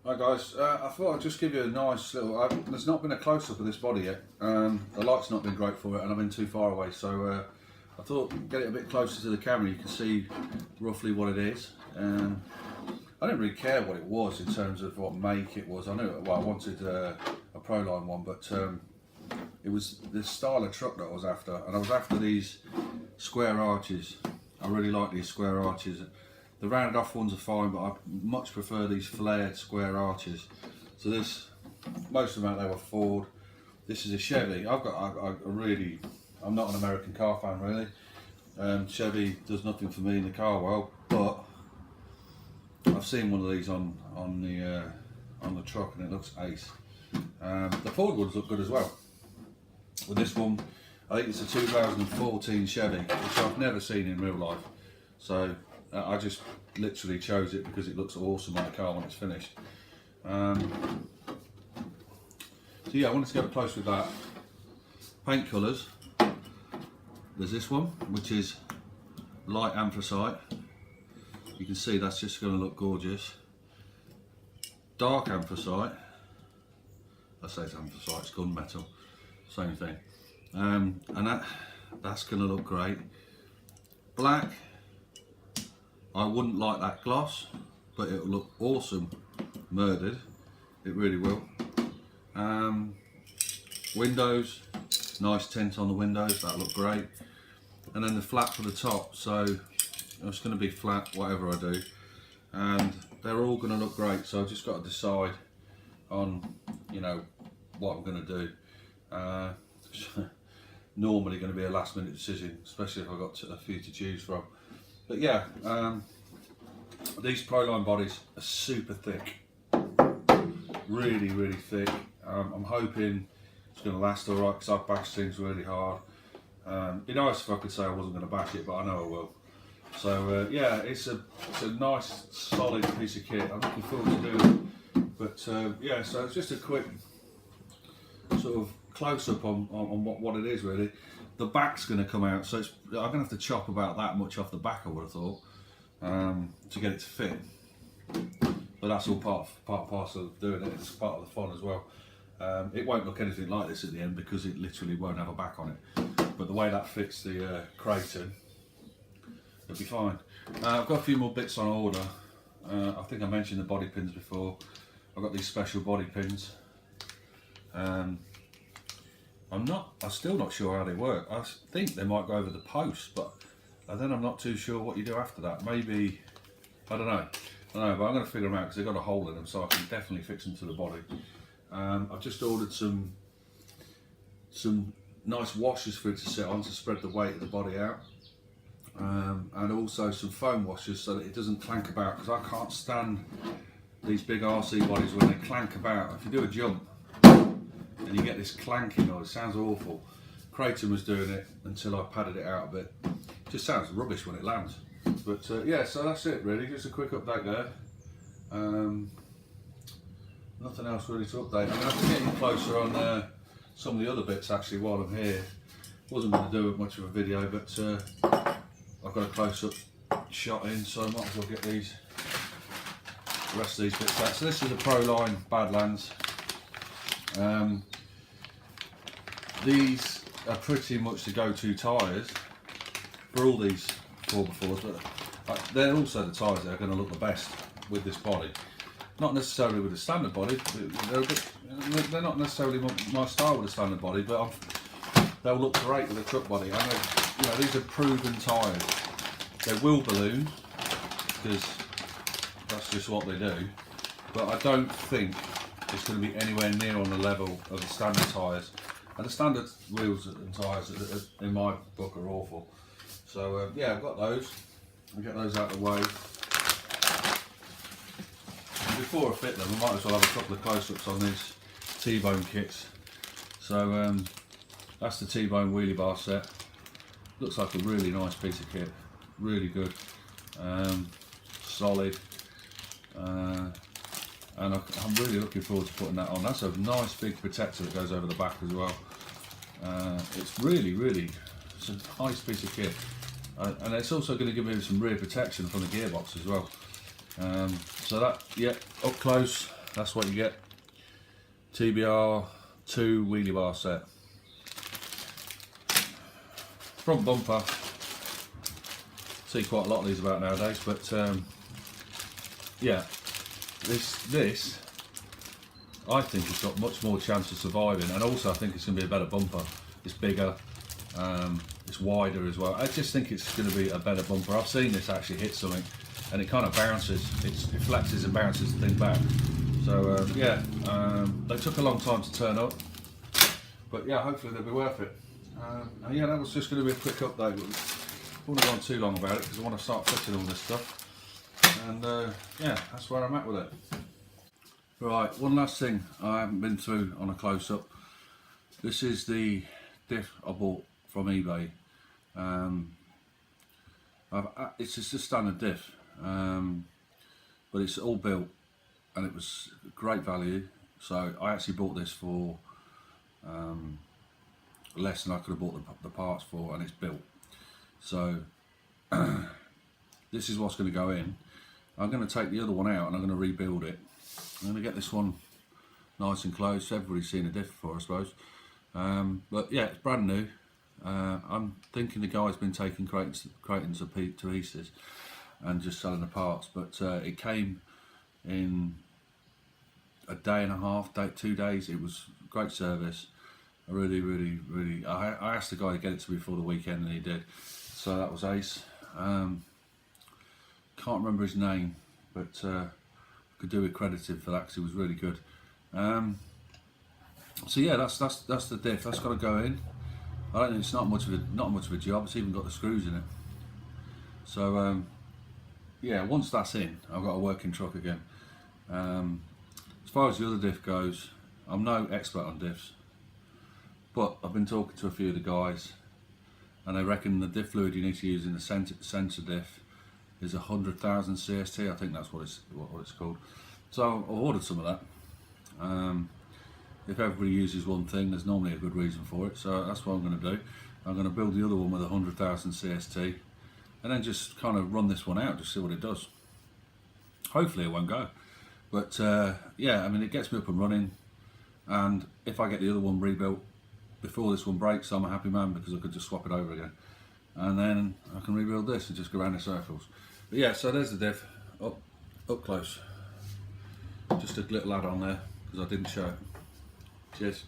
Hi guys, I thought I'd just give you a nice little, there's not been a close-up of this body yet. The light's not been great for it and I've been too far away, so I thought get it a bit closer to the camera, you can see roughly what it is. I didn't really care what it was in terms of what make it was. I knew, well, I wanted a Proline one, but it was this style of truck that I was after, and I was after these square arches. I really like these square arches. The rounded off ones are fine, but I much prefer these flared square arches. So this, most of them out there were Ford. This is a Chevy. I'm not an American car fan really. Chevy does nothing for me in the car world, but I've seen one of these on the truck and it looks ace. The Ford ones look good as well. With this one, I think it's a 2014 Chevy, which I've never seen in real life. So I just literally chose it because it looks awesome on the car when it's finished. So yeah, I wanted to go close with that. Paint colours. There's this one, which is light anthracite. You can see that's just going to look gorgeous. Dark anthracite. I say it's anthracite, it's gunmetal. Same thing. And that's going to look great. Black. I wouldn't like that gloss, but it'll look awesome murdered. It really will. Windows, nice tint on the windows, that'll look great. And then the flat for the top, so it's going to be flat whatever I do. And they're all going to look great, so I've just got to decide on, you know, what I'm going to do. Normally going to be a last minute decision, especially if I've got a few to choose from. But yeah, these Proline bodies are super thick, really thick. I'm hoping it's going to last alright because I've bashed things really hard. It'd be nice if I could say I wasn't going to bash it, but I know I will. So yeah, it's a nice solid piece of kit. I'm looking forward to doing it. But yeah, so it's just a quick sort of close up on what it is really. The back's going to come out, so I'm going to have to chop about that much off the back, I would have thought, to get it to fit. But that's all part and parcel of doing it. It's part of the fun as well. It won't look anything like this at the end because it literally won't have a back on it. But the way that fits the Kraton, it'll be fine. I've got a few more bits on order. I think I mentioned the body pins before. I've got these special body pins. I'm still not sure how they work. I think they might go over the post, but then I'm not too sure what you do after that. Maybe, I don't know, but I'm going to figure them out because they've got a hole in them, so I can definitely fix them to the body. I've just ordered some nice washers for it to sit on to spread the weight of the body out, and also some foam washers so that it doesn't clank about, because I can't stand these big RC bodies when they clank about. If you do a jump and you get this clanking noise, it sounds awful. Kraton was doing it until I padded it out a bit. It just sounds rubbish when it lands. But yeah, so that's it really, just a quick update there. Nothing else really to update. I'm going to have to get you closer on some of the other bits actually while I'm here. Wasn't going to do much of a video, but I've got a close-up shot in, so I might as well get the rest of these bits out. So this is a Proline Badlands. These are pretty much the go-to tyres for all these 4x4s, but they're also the tyres that are going to look the best with this body. Not necessarily with a standard body, they're not necessarily my style with a standard body, but they'll look great with a truck body. I know, you know, these are proven tyres. They will balloon, because that's just what they do, but I don't think it's going to be anywhere near on the level of the standard tyres. And the standard wheels and tyres in my book are awful. So yeah, I've got those. I'll get those out of the way. And before I fit them, I might as well have a couple of close-ups on these T-bone kits. So that's the T-bone wheelie bar set. Looks like a really nice piece of kit. Really good. Solid. And I'm really looking forward to putting that on. That's a nice big protector that goes over the back as well. It's really, it's a nice piece of kit. And it's also going to give me some rear protection from the gearbox as well. So that, yeah, up close, that's what you get. TBR 2 wheelie bar set. Front bumper, see quite a lot of these about nowadays, but yeah, this I think it's got much more chance of surviving, and also I think it's going to be a better bumper. It's bigger, it's wider as well. I just think it's going to be a better bumper. I've seen this actually hit something and it kind of bounces, it flexes and bounces the thing back. So yeah, they took a long time to turn up, but yeah, hopefully they'll be worth it. Yeah, that was just going to be a quick update. I don't want to go on too long about it because I want to start fixing all this stuff. And yeah, that's where I'm at with it. Right, one last thing I haven't been through on a close-up. This is the diff I bought from eBay. It's just a standard diff, but it's all built and it was great value. So I actually bought this for less than I could have bought the parts for, and it's built. So this is what's going to go in. I'm going to take the other one out and I'm going to rebuild it. I'm going to get this one nice and close. Everybody's seen a diff before, I suppose. But yeah, it's brand new. I'm thinking the guy's been taking Kratons to pieces and just selling the parts, but it came in a day and a half, 2 days. It was great service. I really, I asked the guy to get it to me before the weekend and he did. So that was ace. Can't remember his name, but could do with credited for that because it was really good. So yeah, that's the diff. That's got to go in. I don't think it's not much of a job. It's even got the screws in it. So yeah, once that's in, I've got a working truck again. As far as the other diff goes, I'm no expert on diffs, but I've been talking to a few of the guys, and they reckon the diff fluid you need to use in the sensor diff is 100,000 CST. I think that's what it's called. So I've ordered some of that. If everybody uses one thing, there's normally a good reason for it. So that's what I'm going to do. I'm going to build the other one with 100,000 CST, and then just kind of run this one out, just see what it does. Hopefully it won't go, but yeah, I mean, it gets me up and running, and if I get the other one rebuilt before this one breaks, I'm a happy man, because I could just swap it over again, and then I can rebuild this and just go around in circles. But yeah, so there's the diff up close. Just a little add on there because I didn't show it. Cheers.